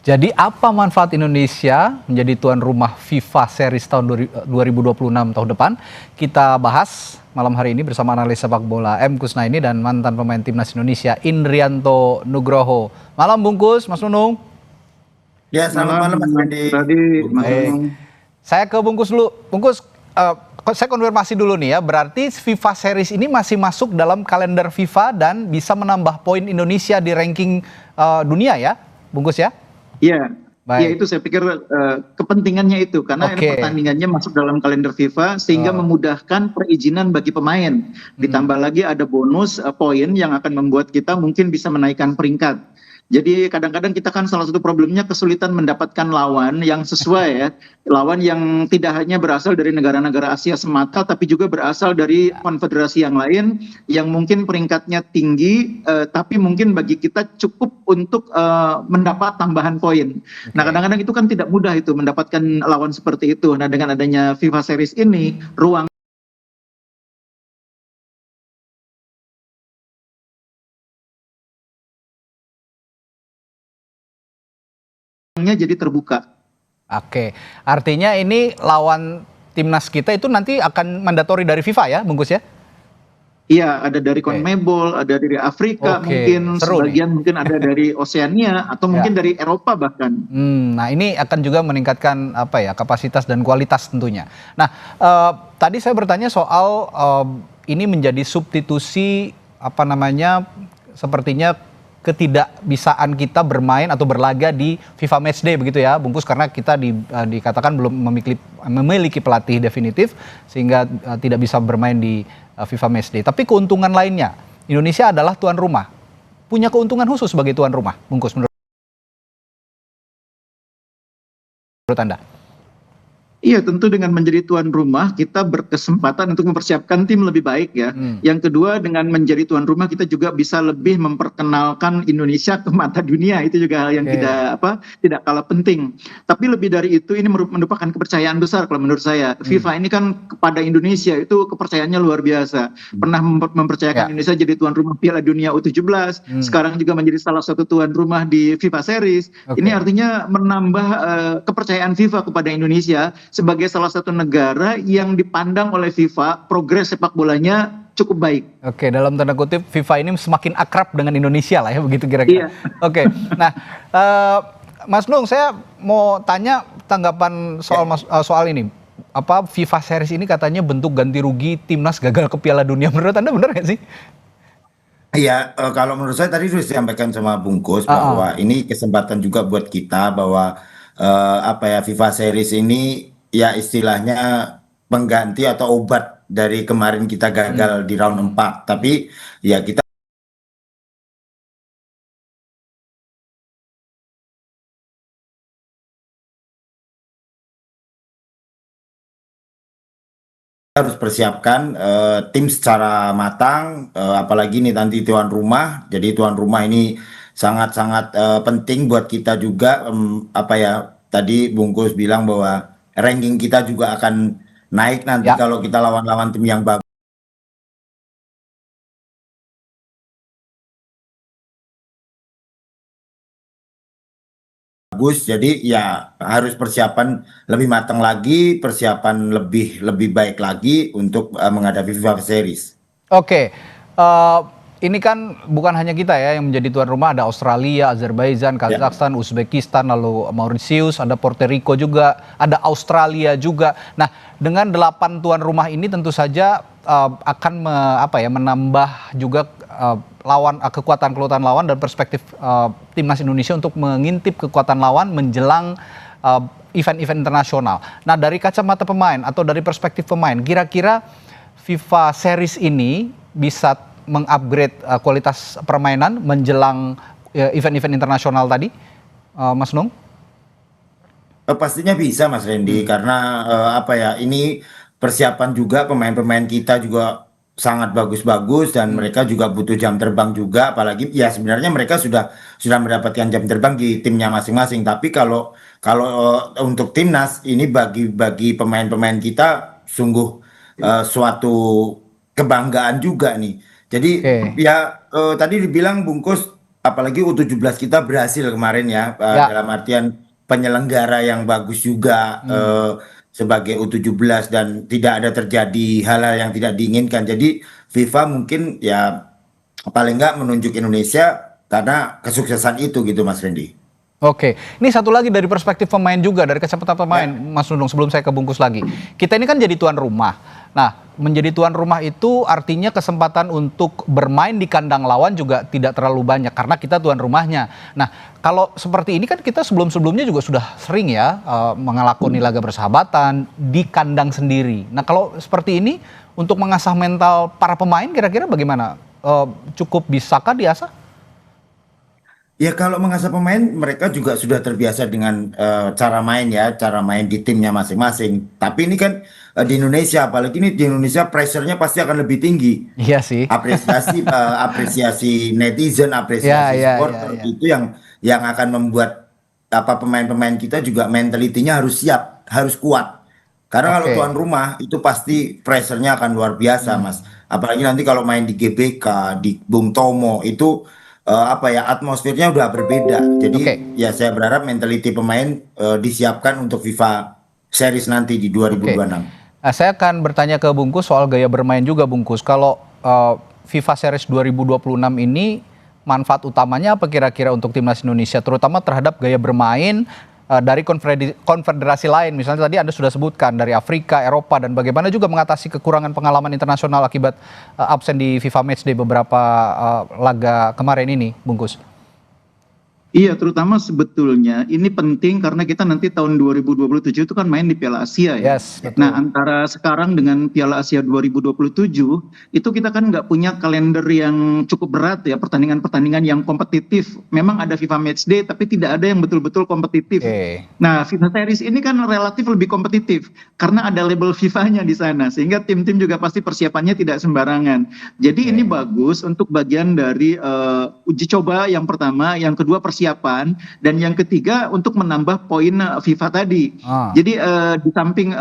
Jadi apa manfaat Indonesia menjadi tuan rumah FIFA Series tahun 2026 tahun depan? Kita bahas malam hari ini bersama analis sepak bola M. Kusnaini dan mantan pemain timnas Indonesia Indrianto Nugroho. Malam bungkus, Mas Nunung. Ya, selamat malam Mas Randy. Saya ke Bungkus dulu. Bungkus, saya konfirmasi dulu nih ya. Berarti FIFA Series ini masih masuk dalam kalender FIFA dan bisa menambah poin Indonesia di ranking dunia ya, Bungkus ya? Iya, ya Baik. itu saya pikir kepentingannya itu karena ini pertandingannya masuk dalam kalender FIFA sehingga memudahkan perizinan bagi pemain. Ditambah lagi ada bonus poin yang akan membuat kita mungkin bisa menaikkan peringkat. Jadi kadang-kadang kita kan salah satu problemnya kesulitan mendapatkan lawan yang sesuai ya. Lawan yang tidak hanya berasal dari negara-negara Asia semata tapi juga berasal dari konfederasi yang lain yang mungkin peringkatnya tinggi tapi mungkin bagi kita cukup untuk mendapat tambahan poin. Nah, kadang-kadang itu kan tidak mudah itu mendapatkan lawan seperti itu. Nah, dengan adanya FIFA Series ini ruangnya jadi terbuka. Oke, artinya ini lawan timnas kita itu nanti akan mandatori dari FIFA ya, Bungkus ya? Iya, ada dari CONMEBOL, ada dari Afrika, mungkin sebagian mungkin ada dari Oseania atau mungkin dari Eropa bahkan. Nah, ini akan juga meningkatkan apa ya, kapasitas dan kualitas tentunya. Nah, tadi saya bertanya soal ini menjadi substitusi apa namanya, sepertinya ketidakbisaan kita bermain atau berlaga di FIFA Matchday begitu ya, Bungkus, karena kita dikatakan belum memiliki pelatih definitif sehingga tidak bisa bermain di FIFA Matchday. Tapi keuntungan lainnya, Indonesia adalah tuan rumah. Punya keuntungan khusus sebagai tuan rumah, Bungkus, menurut Anda? Iya, tentu dengan menjadi tuan rumah kita berkesempatan untuk mempersiapkan tim lebih baik ya. Yang kedua, dengan menjadi tuan rumah kita juga bisa lebih memperkenalkan Indonesia ke mata dunia. Itu juga hal yang tidak kalah penting. Tapi lebih dari itu ini merupakan kepercayaan besar kalau menurut saya. FIFA ini kan kepada Indonesia itu kepercayaannya luar biasa. Pernah mempercayakan Indonesia jadi tuan rumah Piala Dunia U17, sekarang juga menjadi salah satu tuan rumah di FIFA Series. Ini artinya menambah kepercayaan FIFA kepada Indonesia sebagai salah satu negara yang dipandang oleh FIFA progres sepak bolanya cukup baik. Oke, dalam tanda kutip FIFA ini semakin akrab dengan Indonesia lah ya, begitu kira-kira. Oke, nah Mas Nung, saya mau tanya tanggapan soal ini. Apa FIFA Series ini katanya bentuk ganti rugi timnas gagal ke Piala Dunia. Menurut Anda benar nggak sih? Iya, kalau menurut saya tadi sudah disampaikan sama Bungkus bahwa ini kesempatan juga buat kita bahwa FIFA Series ini ya istilahnya pengganti atau obat dari kemarin kita gagal di round 4. Tapi ya kita harus persiapkan tim secara matang, apalagi nih nanti tuan rumah. Jadi tuan rumah ini sangat-sangat penting buat kita juga. Tadi Bungkus bilang bahwa ranking kita juga akan naik nanti kalau kita lawan-lawan tim yang bagus. Jadi ya harus persiapan lebih matang lagi, persiapan lebih baik lagi untuk menghadapi FIFA Series. Oke, ini kan bukan hanya kita ya yang menjadi tuan rumah, ada Australia, Azerbaijan, Kazakhstan, Uzbekistan, lalu Mauritius, ada Puerto Rico juga, ada Australia juga. Nah, dengan 8 tuan rumah ini tentu saja akan menambah juga kekuatan lawan dan perspektif timnas Indonesia untuk mengintip kekuatan lawan menjelang event-event internasional. Nah, dari kacamata pemain atau dari perspektif pemain, kira-kira FIFA Series ini bisa mengupgrade kualitas permainan menjelang event-event internasional tadi, Mas Nung? Pastinya bisa Mas Randy, karena ini persiapan juga pemain-pemain kita juga sangat bagus-bagus dan mereka juga butuh jam terbang juga, apalagi ya sebenarnya mereka sudah mendapatkan jam terbang di timnya masing-masing. Tapi kalau untuk timnas ini bagi pemain-pemain kita sungguh suatu kebanggaan juga nih. Jadi tadi dibilang Bungkus apalagi U17 kita berhasil kemarin ya, Ya. dalam artian penyelenggara yang bagus juga sebagai U17 dan tidak ada terjadi hal-hal yang tidak diinginkan. Jadi FIFA mungkin ya paling nggak menunjuk Indonesia karena kesuksesan itu gitu Mas Randy. Oke, ini satu lagi dari perspektif pemain juga, dari kacamata pemain, Mas Nunung, sebelum saya kebungkus lagi. Kita ini kan jadi tuan rumah. Nah, menjadi tuan rumah itu artinya kesempatan untuk bermain di kandang lawan juga tidak terlalu banyak, karena kita tuan rumahnya. Nah, kalau seperti ini kan kita sebelum-sebelumnya juga sudah sering ya mengalakoni laga persahabatan di kandang sendiri. Nah, kalau seperti ini, untuk mengasah mental para pemain kira-kira bagaimana? Cukup bisakah diasah? Ya kalau mengasah pemain mereka juga sudah terbiasa dengan cara main ya, cara main di timnya masing-masing. Tapi ini kan di Indonesia, apalagi ini di Indonesia pressure-nya pasti akan lebih tinggi. Iya sih. Apresiasi netizen, Ya, apresiasi ya, ya, supporter ya. itu yang akan membuat apa pemain-pemain kita juga mentalitinya harus siap, harus kuat. Karena kalau tuan Oke. rumah itu pasti pressure-nya akan luar biasa, Mas. Apalagi nanti kalau main di GBK, di Bung Tomo itu apa ya atmosfernya udah berbeda. Oke. Jadi ya saya berharap mentality pemain disiapkan untuk FIFA Series nanti di Oke. 2026. Nah, saya akan bertanya ke Bungkus soal gaya bermain juga, Bungkus. Kalau FIFA Series 2026 ini manfaat utamanya apa kira-kira untuk timnas Indonesia, terutama terhadap gaya bermain dari konfederasi lain, misalnya tadi Anda sudah sebutkan dari Afrika, Eropa, dan bagaimana juga mengatasi kekurangan pengalaman internasional akibat absen di FIFA Matchday beberapa laga kemarin ini, Bungkus. Iya, terutama sebetulnya ini penting karena kita nanti tahun 2027 itu kan main di Piala Asia ya. Yes, betul. Nah, antara sekarang dengan Piala Asia 2027 itu kita kan nggak punya kalender yang cukup berat ya, pertandingan-pertandingan yang kompetitif. Memang ada FIFA Matchday tapi tidak ada yang betul-betul kompetitif. Oke. Nah, FIFA Series ini kan relatif lebih kompetitif karena ada label FIFA-nya di sana sehingga tim-tim juga pasti persiapannya tidak sembarangan. Jadi ini bagus untuk bagian dari uji coba yang pertama, yang kedua persiapan, dan yang ketiga untuk menambah poin FIFA tadi. Jadi di samping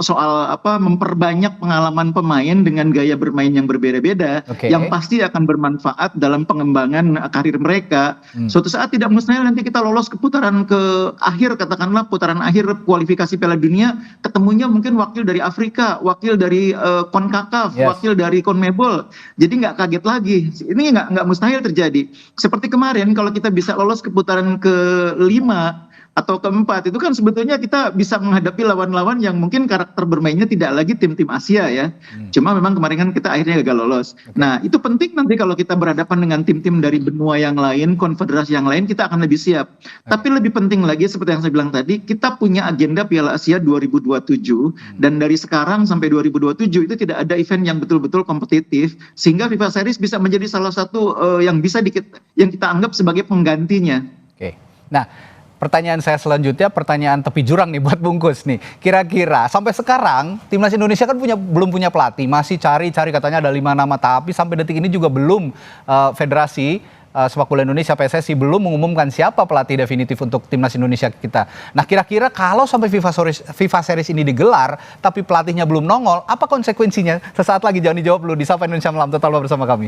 soal memperbanyak pengalaman pemain dengan gaya bermain yang berbeda-beda, yang pasti akan bermanfaat dalam pengembangan karir mereka. Suatu saat tidak mustahil nanti kita lolos ke putaran ke akhir, katakanlah putaran akhir kualifikasi Piala Dunia, ketemunya mungkin wakil dari Afrika, wakil dari CONCACAF, wakil dari CONMEBOL. Jadi nggak kaget lagi. Ini nggak mustahil terjadi. Seperti kemarin kalau kita bisa lolos ke putaran ke-5 atau ke-4 itu kan sebetulnya kita bisa menghadapi lawan-lawan yang mungkin karakter bermainnya tidak lagi tim-tim Asia ya. Cuma memang kemarin kan kita akhirnya gagal lolos. Nah, itu penting nanti kalau kita berhadapan dengan tim-tim dari benua yang lain, konfederasi yang lain, kita akan lebih siap. Tapi lebih penting lagi seperti yang saya bilang tadi, kita punya agenda Piala Asia 2027 dan dari sekarang sampai 2027 itu tidak ada event yang betul-betul kompetitif sehingga FIFA Series bisa menjadi salah satu yang bisa yang kita anggap sebagai penggantinya. Oke. Nah, pertanyaan saya selanjutnya, pertanyaan tepi jurang nih buat Bungkus nih. Kira-kira sampai sekarang timnas Indonesia kan belum punya pelatih, masih cari katanya ada 5 nama, tapi sampai detik ini juga belum Federasi Sepak Bola Indonesia PSSI belum mengumumkan siapa pelatih definitif untuk timnas Indonesia kita. Nah, kira-kira kalau sampai FIFA Series ini digelar tapi pelatihnya belum nongol, apa konsekuensinya? Sesaat lagi, jangan dijawab dulu di Sapa Indonesia Malam, tetaplah bersama kami.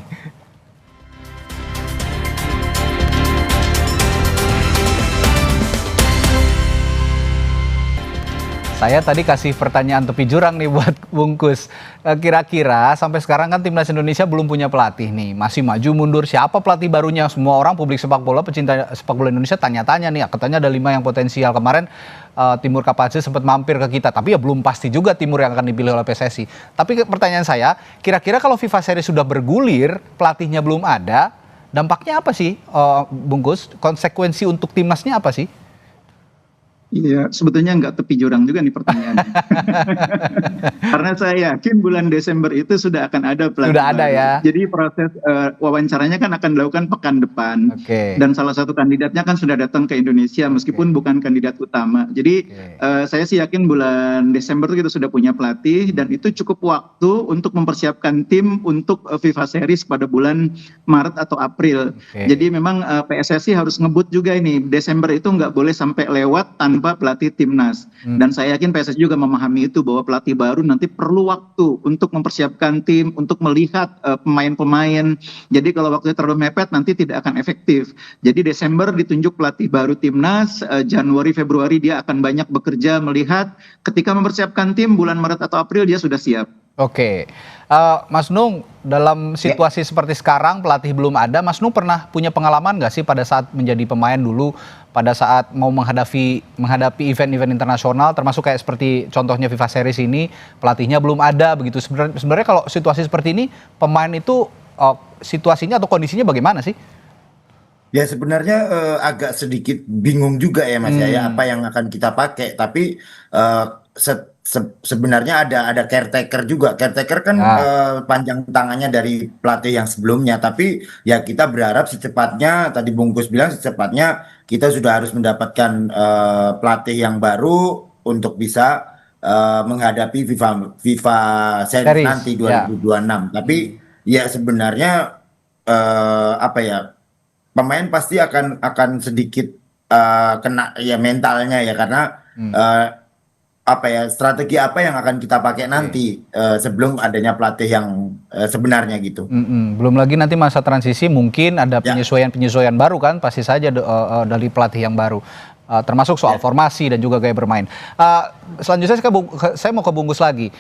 Saya tadi kasih pertanyaan tepi jurang nih buat Bungkus. Kira-kira sampai sekarang kan timnas Indonesia belum punya pelatih nih. Masih maju mundur, siapa pelatih barunya? Semua orang publik sepak bola, pecinta sepak bola Indonesia tanya-tanya nih. Katanya ada 5 yang potensial. Kemarin Timur Kapace sempat mampir ke kita. Tapi ya belum pasti juga Timur yang akan dipilih oleh PSSI. Tapi pertanyaan saya, kira-kira kalau FIFA Series sudah bergulir, pelatihnya belum ada, dampaknya apa sih Bungkus? Konsekuensi untuk timnasnya apa sih? Iya, sebetulnya nggak tepi jurang juga nih pertanyaannya. Karena saya yakin bulan Desember itu sudah akan ada pelatih Sudah ada baru. ya. Jadi proses wawancaranya kan akan dilakukan pekan depan. Oke. Dan salah satu kandidatnya kan sudah datang ke Indonesia meskipun bukan kandidat utama. Jadi saya sih yakin bulan Desember itu kita sudah punya pelatih dan itu cukup waktu untuk mempersiapkan tim untuk FIFA Series pada bulan Maret atau April. Jadi memang PSSI harus ngebut juga ini. Desember itu nggak boleh sampai lewat tanpa tanpa pelatih timnas. Dan saya yakin PSSI juga memahami itu, bahwa pelatih baru nanti perlu waktu untuk mempersiapkan tim, untuk melihat pemain-pemain. Jadi kalau waktunya terlalu mepet nanti tidak akan efektif. Jadi Desember ditunjuk pelatih baru timnas, Januari Februari dia akan banyak bekerja melihat, ketika mempersiapkan tim bulan Maret atau April dia sudah siap. Oke, Mas Nung, dalam situasi seperti sekarang pelatih belum ada, Mas Nung pernah punya pengalaman nggak sih pada saat menjadi pemain dulu, pada saat mau menghadapi event-event internasional, termasuk kayak seperti contohnya FIFA Series ini, pelatihnya belum ada begitu. Sebenarnya kalau situasi seperti ini, pemain itu situasinya atau kondisinya bagaimana sih? Ya sebenarnya agak sedikit bingung juga ya Mas ya apa yang akan kita pakai, tapi sebenarnya ada caretaker juga. Caretaker kan panjang tangannya dari pelatih yang sebelumnya, tapi ya kita berharap secepatnya, tadi Bungkus bilang secepatnya kita sudah harus mendapatkan pelatih yang baru untuk bisa menghadapi FIFA Series nanti 2026. Tapi ya sebenarnya apa ya, pemain pasti akan sedikit kena ya mentalnya ya, karena apa ya, strategi apa yang akan kita pakai nanti sebelum adanya pelatih yang sebenarnya gitu. Belum lagi nanti masa transisi mungkin ada penyesuaian baru kan, pasti saja dari pelatih yang baru. Termasuk soal formasi dan juga gaya bermain. Selanjutnya saya mau ke Bungkus lagi.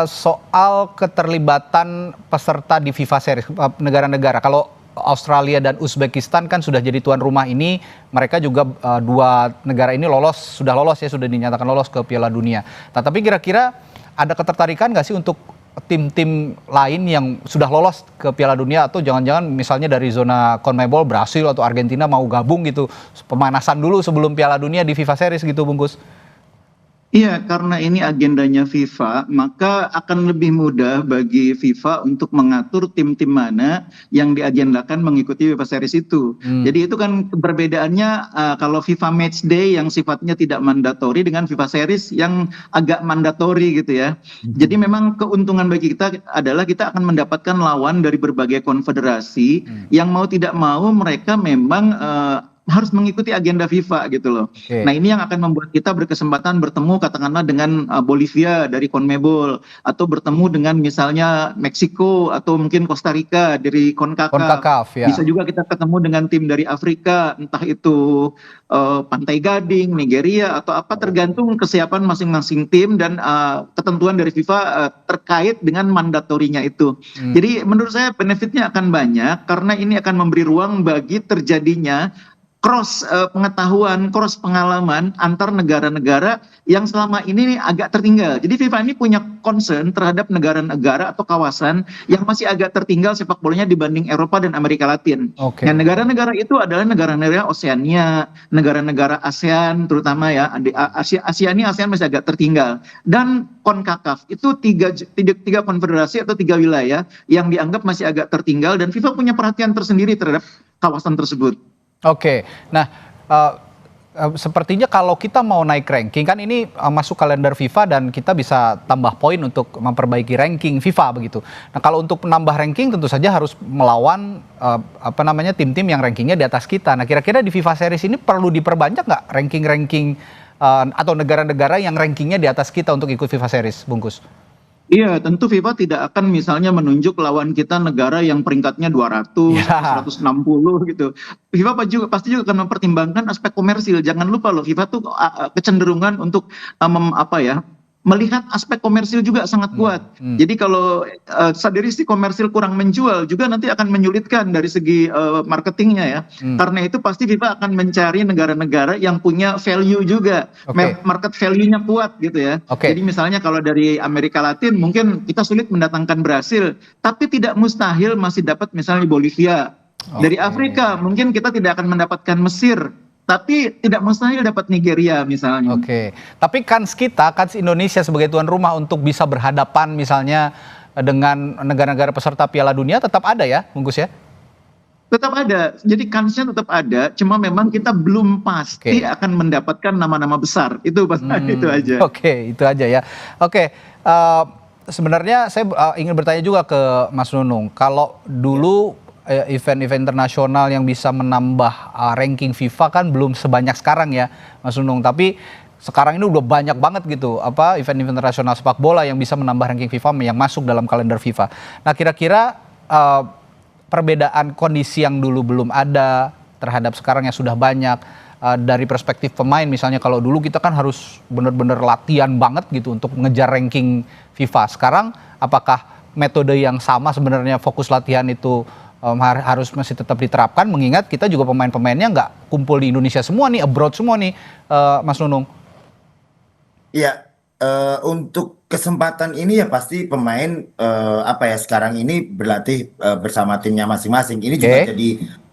Soal keterlibatan peserta di FIFA Series negara-negara. Kalau Australia dan Uzbekistan kan sudah jadi tuan rumah ini, mereka juga dua negara ini sudah dinyatakan lolos ke Piala Dunia. Nah, tapi kira-kira ada ketertarikan nggak sih untuk tim-tim lain yang sudah lolos ke Piala Dunia, atau jangan-jangan misalnya dari zona CONMEBOL, Brasil atau Argentina mau gabung gitu, pemanasan dulu sebelum Piala Dunia di FIFA Series gitu, Bungkus? Iya, karena ini agendanya FIFA, maka akan lebih mudah bagi FIFA untuk mengatur tim-tim mana yang diagendakan mengikuti FIFA Series itu. Jadi itu kan perbedaannya kalau FIFA Match Day yang sifatnya tidak mandatori dengan FIFA Series yang agak mandatori gitu ya. Jadi memang keuntungan bagi kita adalah kita akan mendapatkan lawan dari berbagai konfederasi yang mau tidak mau mereka memang harus mengikuti agenda FIFA gitu loh. Nah ini yang akan membuat kita berkesempatan bertemu katakanlah dengan Bolivia dari CONMEBOL, atau bertemu dengan misalnya Meksiko atau mungkin Costa Rica dari CONCACAF. Ya. Bisa juga kita ketemu dengan tim dari Afrika, entah itu Pantai Gading, Nigeria atau apa, tergantung kesiapan masing-masing tim dan ketentuan dari FIFA terkait dengan mandatorinya itu. Jadi menurut saya benefitnya akan banyak karena ini akan memberi ruang bagi terjadinya cross pengetahuan, cross pengalaman antar negara-negara yang selama ini agak tertinggal. Jadi FIFA ini punya concern terhadap negara-negara atau kawasan yang masih agak tertinggal sepak bolanya dibanding Eropa dan Amerika Latin. Nah, negara-negara itu adalah negara-negara Oseania, negara-negara ASEAN terutama ya. ASEAN masih agak tertinggal. Dan CONCACAF itu tiga konfederasi atau tiga wilayah yang dianggap masih agak tertinggal, dan FIFA punya perhatian tersendiri terhadap kawasan tersebut. Oke, nah sepertinya kalau kita mau naik ranking kan ini masuk kalender FIFA dan kita bisa tambah poin untuk memperbaiki ranking FIFA begitu. Nah kalau untuk menambah ranking tentu saja harus melawan tim-tim yang rankingnya di atas kita. Nah kira-kira di FIFA Series ini perlu diperbanyak nggak ranking-ranking atau negara-negara yang rankingnya di atas kita untuk ikut FIFA Series, Bungkus? Iya, tentu FIFA tidak akan misalnya menunjuk lawan kita negara yang peringkatnya 200, 160 gitu. FIFA pasti juga akan mempertimbangkan aspek komersil. Jangan lupa loh, FIFA tuh kecenderungan untuk melihat aspek komersil juga sangat kuat. Jadi kalau dari sisi komersil kurang menjual juga nanti akan menyulitkan dari segi marketingnya ya. Karena itu pasti FIFA akan mencari negara-negara yang punya value juga, market value-nya kuat gitu ya. Jadi misalnya kalau dari Amerika Latin mungkin kita sulit mendatangkan Brasil, tapi tidak mustahil masih dapat misalnya Bolivia. Dari Afrika mungkin kita tidak akan mendapatkan Mesir, tapi tidak mustahil dapat Nigeria misalnya. Tapi kans Indonesia sebagai tuan rumah untuk bisa berhadapan misalnya dengan negara-negara peserta Piala Dunia tetap ada ya, Bungkus ya? Tetap ada, jadi kansnya tetap ada, cuma memang kita belum pasti akan mendapatkan nama-nama besar. Itu itu aja. Itu aja ya. Sebenarnya saya ingin bertanya juga ke Mas Nunung, kalau dulu event-event internasional yang bisa menambah ranking FIFA kan belum sebanyak sekarang ya, Mas Nunung. Tapi sekarang ini udah banyak banget gitu event-event internasional sepak bola yang bisa menambah ranking FIFA yang masuk dalam kalender FIFA. Nah, kira-kira perbedaan kondisi yang dulu belum ada terhadap sekarang yang sudah banyak dari perspektif pemain, misalnya kalau dulu kita kan harus benar-benar latihan banget gitu untuk mengejar ranking FIFA. Sekarang apakah metode yang sama sebenarnya, fokus latihan itu harus masih tetap diterapkan, mengingat kita juga pemain-pemainnya nggak kumpul di Indonesia semua nih, abroad semua nih, Mas Nunung? Iya, untuk kesempatan ini ya pasti pemain sekarang ini berlatih bersama timnya masing-masing. Ini juga jadi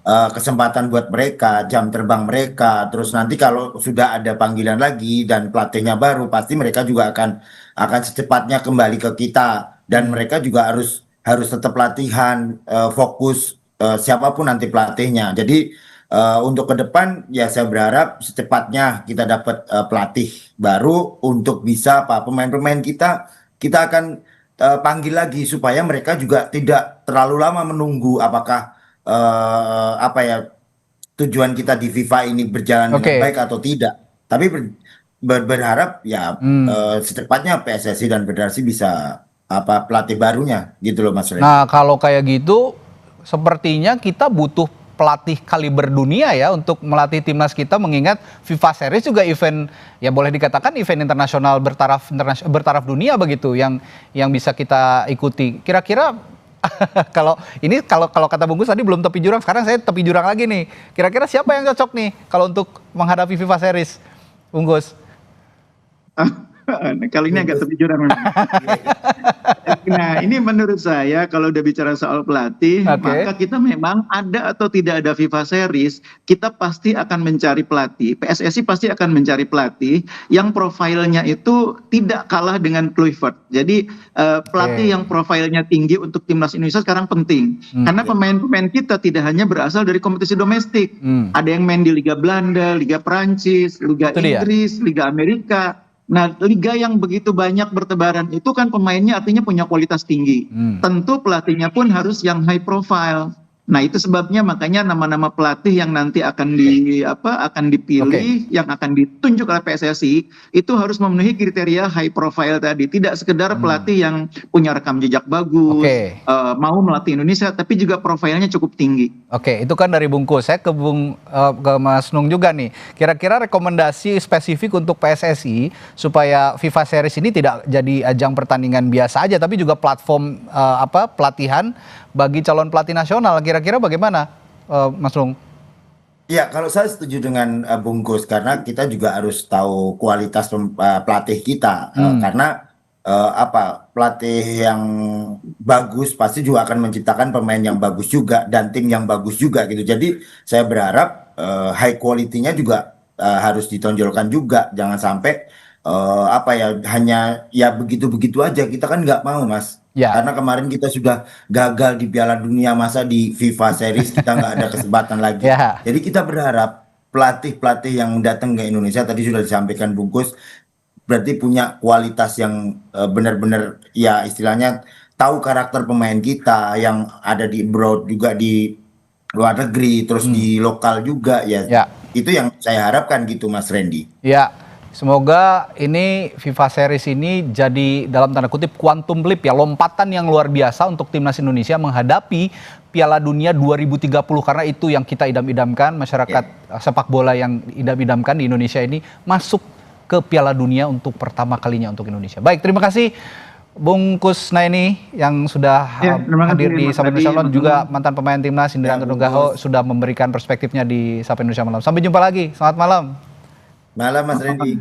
kesempatan buat mereka, jam terbang mereka. Terus nanti kalau sudah ada panggilan lagi dan pelatihnya baru, pasti mereka juga akan secepatnya kembali ke kita. Dan mereka juga harus tetap latihan, fokus siapapun nanti pelatihnya. Jadi untuk ke depan ya saya berharap secepatnya kita dapat pelatih baru untuk bisa pemain-pemain kita akan panggil lagi supaya mereka juga tidak terlalu lama menunggu apakah tujuan kita di FIFA ini berjalan dengan baik atau tidak. Tapi berharap ya secepatnya PSSI dan federasi bisa pelatih barunya gitu loh Mas Reni. Nah, kalau kayak gitu sepertinya kita butuh pelatih kaliber dunia ya untuk melatih timnas kita, mengingat FIFA Series juga event ya boleh dikatakan event internasional bertaraf dunia begitu yang bisa kita ikuti. Kira-kira kalau kata Bungkus tadi belum tepi jurang, sekarang saya tepi jurang lagi nih. Kira-kira siapa yang cocok nih kalau untuk menghadapi FIFA Series, Bungkus? Kali ini agak tepi jurang memang. Nah, ini menurut saya kalau udah bicara soal pelatih, maka kita memang ada atau tidak ada FIFA Series, kita pasti akan mencari pelatih. PSSI pasti akan mencari pelatih yang profilnya itu tidak kalah dengan Kluivert. Jadi pelatih yang profilnya tinggi untuk timnas Indonesia sekarang penting. Karena pemain-pemain kita tidak hanya berasal dari kompetisi domestik. Ada yang main di Liga Belanda, Liga Prancis, Liga Inggris, Liga Amerika. Nah, liga yang begitu banyak bertebaran itu kan pemainnya artinya punya kualitas tinggi. Tentu pelatihnya pun harus yang high profile. Nah, itu sebabnya makanya nama-nama pelatih yang nanti akan dipilih, yang akan ditunjuk oleh PSSI itu harus memenuhi kriteria high profile tadi. Tidak sekedar pelatih yang punya rekam jejak bagus, mau melatih Indonesia, tapi juga profilnya cukup tinggi. Oke, itu kan dari Bungkus. Saya ke Mas Nung juga nih. Kira-kira rekomendasi spesifik untuk PSSI supaya FIFA Series ini tidak jadi ajang pertandingan biasa aja, tapi juga platform pelatihan bagi calon pelatih nasional. Kira-kira bagaimana, Mas Nung? Ya, kalau saya setuju dengan Bungkus, karena kita juga harus tahu kualitas pelatih kita. Karena pelatih yang bagus pasti juga akan menciptakan pemain yang bagus juga dan tim yang bagus juga gitu. Jadi saya berharap high quality-nya juga harus ditonjolkan juga. Jangan sampai hanya ya begitu-begitu aja. Kita kan nggak mau, Mas. Karena kemarin kita sudah gagal di Piala Dunia, masa di FIFA Series kita nggak ada kesempatan lagi. Jadi kita berharap pelatih-pelatih yang datang ke Indonesia, tadi sudah disampaikan Bungkus, berarti punya kualitas yang benar-benar ya istilahnya tahu karakter pemain kita yang ada di abroad juga, di luar negeri, terus di lokal juga ya. Itu yang saya harapkan gitu, Mas Randy. Ya. Semoga ini FIFA Series ini jadi dalam tanda kutip quantum leap ya, lompatan yang luar biasa untuk timnas Indonesia menghadapi Piala Dunia 2030, karena itu yang kita idam-idamkan, masyarakat sepak bola yang idam-idamkan di Indonesia ini masuk ke Piala Dunia untuk pertama kalinya untuk Indonesia. Baik, terima kasih Bung Kusnaini yang sudah hadir di Sapa Indonesia Malam, juga mantan pemain timnas Indrianto Nugroho sudah memberikan perspektifnya di Sapa Indonesia Malam. Sampai jumpa lagi, selamat malam. Malam Mas Randy.